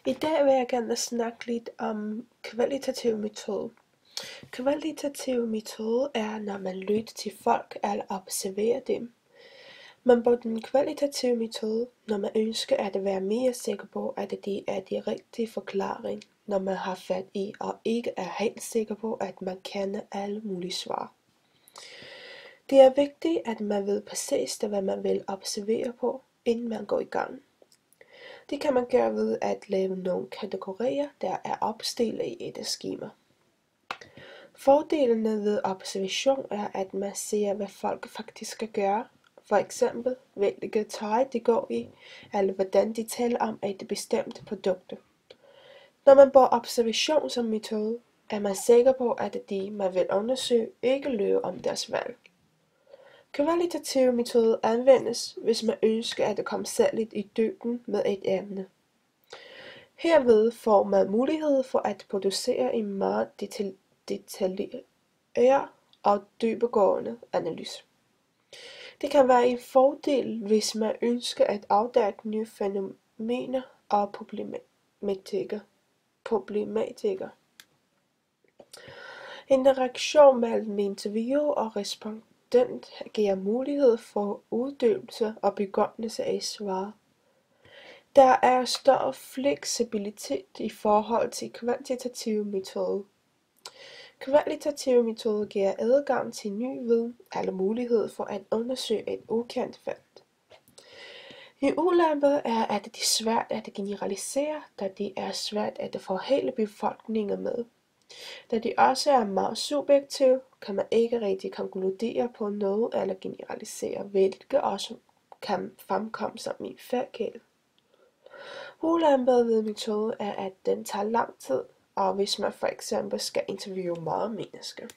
I dag vil jeg gerne snakke lidt om kvalitativ metode. Kvalitativ metode er, når man lytter til folk eller observerer dem. Man bruger den kvalitative metode, når man ønsker at være mere sikker på, at det er de rigtige forklaring, når man har fat i og ikke er helt sikker på, at man kender alle mulige svar. Det er vigtigt, at man ved præcis, hvad man vil observere på, inden man går i gang. Det kan man gøre ved at lave nogle kategorier, der er opstillet i et skema. Fordelene ved observation er, at man ser, hvad folk faktisk skal gøre. For eksempel, hvilke tøj de går i, eller hvordan de taler om et bestemt produkt. Når man bruger observation som metode, er man sikker på, at de, man vil undersøge, ikke lyver om deres valg. Kvalitativ metode anvendes, hvis man ønsker at komme særligt i dybden med et emne. Herved får man mulighed for at producere en meget detaljeret og dybdegående analyse. Det kan være en fordel, hvis man ønsker at afdække nye fænomener og problematikker. Interaktion mellem interview og respondent giver mulighed for uddybelse og begrundelse af svar. Der er større fleksibilitet i forhold til kvantitativ metode. Kvalitativ metode giver adgang til ny viden eller mulighed for at undersøge et ukendt felt. En ulempe er, at det er svært at generalisere, da det er svært at få hele befolkningen med. Da det også er meget subjektivt, kan man ikke rigtig konkludere på noget eller generalisere, hvilket også kan fremkomme som en fejl. Ulempen ved metode er, at den tager lang tid, og hvis man for eksempel skal interviewe mange mennesker.